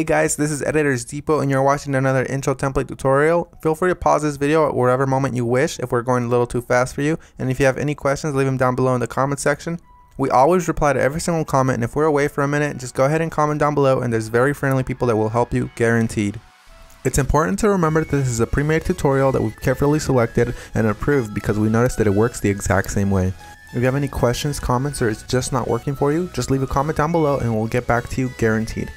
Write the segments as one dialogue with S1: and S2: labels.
S1: Hey guys, this is Editors Depot and you're watching another intro template tutorial. Feel free to pause this video at whatever moment you wish if we're going a little too fast for you. And if you have any questions, leave them down below in the comment section. We always reply to every single comment, and if we're away for a minute, just go ahead and comment down below and there's very friendly people that will help you, guaranteed. It's important to remember that this is a pre-made tutorial that we've carefully selected and approved because we noticed that it works the exact same way. If you have any questions, comments, or it's just not working for you, just leave a comment down below and we'll get back to you, guaranteed.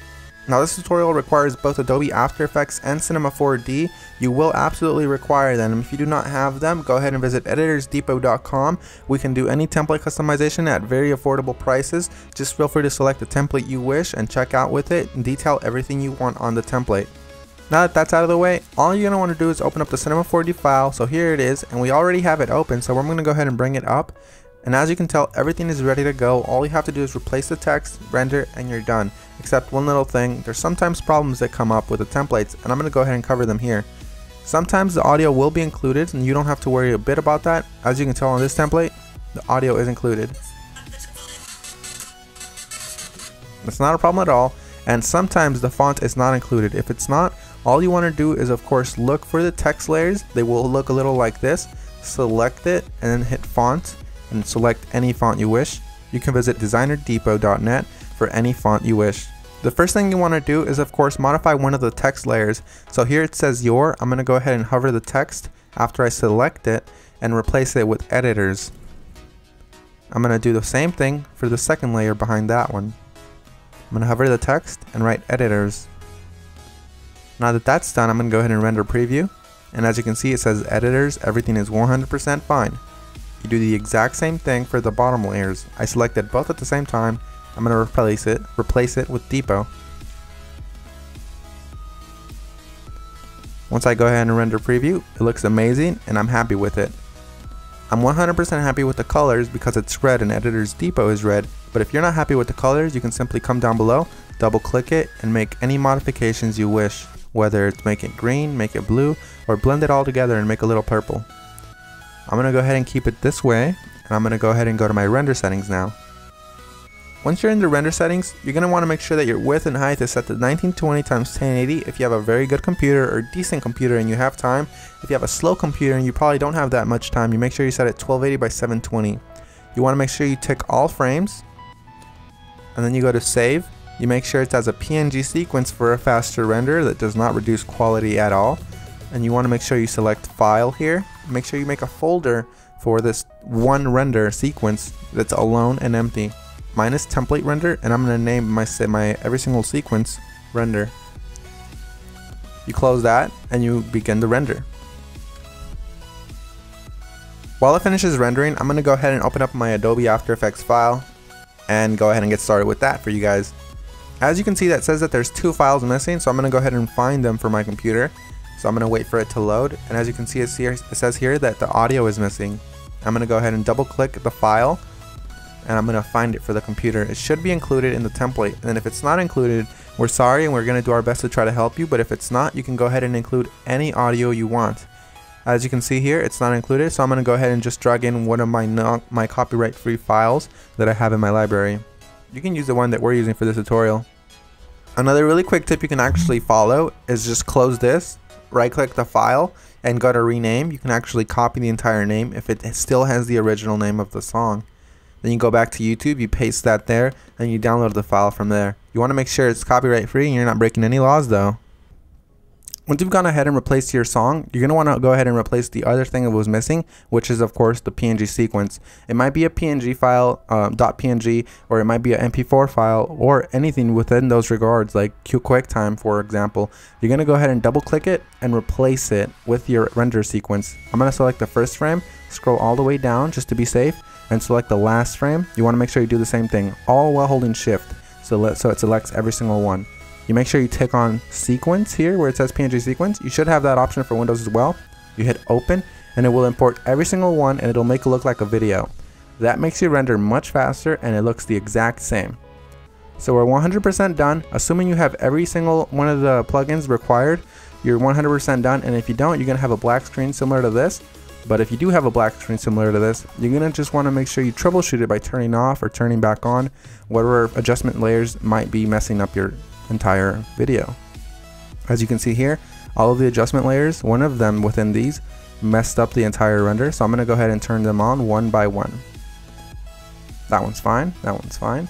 S1: Now this tutorial requires both Adobe After Effects and Cinema 4D. You will absolutely require them. If you do not have them, go ahead and visit EditorsDepot.com. We can do any template customization at very affordable prices. Just feel free to select the template you wish and check out with it and detail everything you want on the template. Now that that's out of the way, all you're going to want to do is open up the Cinema 4D file. So here it is, and we already have it open, so I'm going to go ahead and bring it up. And as you can tell, everything is ready to go. All you have to do is replace the text, render, and you're done. Except one little thing, there's sometimes problems that come up with the templates, and I'm going to go ahead and cover them here. Sometimes the audio will be included, and you don't have to worry a bit about that. As you can tell on this template, the audio is included. It's not a problem at all, and sometimes the font is not included. If it's not, all you want to do is of course look for the text layers. They will look a little like this. Select it, and then hit font. And select any font you wish. You can visit DesignerDepot.net for any font you wish. The first thing you want to do is of course modify one of the text layers. So here it says your. I'm going to go ahead and hover the text after I select it and replace it with editors. I'm going to do the same thing for the second layer behind that one. I'm going to hover the text and write editors. Now that that's done, I'm going to go ahead and render preview. And as you can see, it says editors, everything is 100% fine. You do the exact same thing for the bottom layers. I selected both at the same time. I'm going to replace it with Depot. Once I go ahead and render preview, it looks amazing and I'm happy with it. I'm 100% happy with the colors because it's red and Editors Depot is red. But if you're not happy with the colors, you can simply come down below, double click it, and make any modifications you wish. Whether it's make it green, make it blue, or blend it all together and make a little purple. I'm going to go ahead and keep it this way, and I'm going to go ahead and go to my render settings now. Once you're in the render settings, you're going to want to make sure that your width and height is set to 1920 x 1080 if you have a very good computer or decent computer and you have time. If you have a slow computer and you probably don't have that much time, you make sure you set it 1280 by 720. You want to make sure you tick all frames, and then you go to save. You make sure it has a PNG sequence for a faster render that does not reduce quality at all. And you want to make sure you select file here. Make sure you make a folder for this one render sequence that's alone and empty. Mine is template render, and I'm going to name my every single sequence render. You close that and you begin the render. While it finishes rendering, I'm going to go ahead and open up my Adobe After Effects file and go ahead and get started with that for you guys. As you can see, that says that there's two files missing, so I'm going to go ahead and find them for my computer. So I'm going to wait for it to load, and as you can see, it says here that the audio is missing. I'm going to go ahead and double click the file, and I'm going to find it for the computer. It should be included in the template, and if it's not included, we're sorry and we're going to do our best to try to help you, but if it's not, you can go ahead and include any audio you want. As you can see here, it's not included, so I'm going to go ahead and just drag in one of my copyright-free files that I have in my library. You can use the one that we're using for this tutorial. Another really quick tip you can actually follow is just close this, right click the file, and go to rename. You can actually copy the entire name if it still has the original name of the song. Then you go back to YouTube, you paste that there, and you download the file from there. You want to make sure it's copyright free and you're not breaking any laws though. Once you've gone ahead and replaced your song, you're going to want to go ahead and replace the other thing that was missing, which is of course the PNG sequence. It might be a PNG file, .png, or it might be an MP4 file, or anything within those regards, like QuickTime for example. You're going to go ahead and double click it and replace it with your render sequence. I'm going to select the first frame, scroll all the way down just to be safe, and select the last frame. You want to make sure you do the same thing, all while holding shift, so it selects every single one. You make sure you tick on sequence here where it says PNG sequence. You should have that option for Windows as well. You hit open and it will import every single one and it'll make it look like a video. That makes your render much faster and it looks the exact same. So we're 100% done. Assuming you have every single one of the plugins required, you're 100% done, and if you don't, you're going to have a black screen similar to this. But if you do have a black screen similar to this, you're going to just want to make sure you troubleshoot it by turning off or turning back on whatever adjustment layers might be messing up your entire video. As you can see here, all of the adjustment layers, one of them within these messed up the entire render, so I'm going to go ahead and turn them on one by one. That one's fine, that one's fine.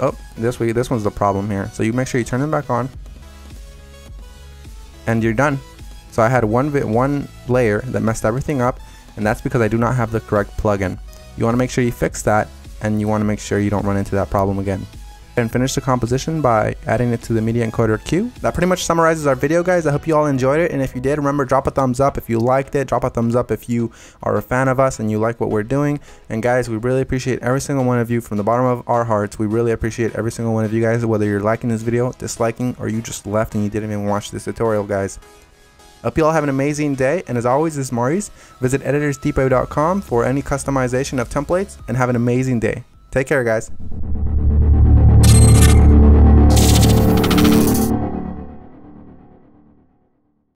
S1: Oh, this one's the problem here. So you make sure you turn them back on, and you're done. So I had one layer that messed everything up, and that's because I do not have the correct plugin. You want to make sure you fix that, and you want to make sure you don't run into that problem again. And finish the composition by adding it to the media encoder queue. That pretty much summarizes our video, guys. I hope you all enjoyed it, and if you did, remember, drop a thumbs up if you liked it. Drop a thumbs up if you are a fan of us and you like what we're doing. And guys, we really appreciate every single one of you from the bottom of our hearts. We really appreciate every single one of you guys, whether you're liking this video, disliking, or you just left and you didn't even watch this tutorial, guys. Hope you all have an amazing day, and as always, this is Maurice. Visit EditorsDepot.com for any customization of templates, and have an amazing day. Take care, guys.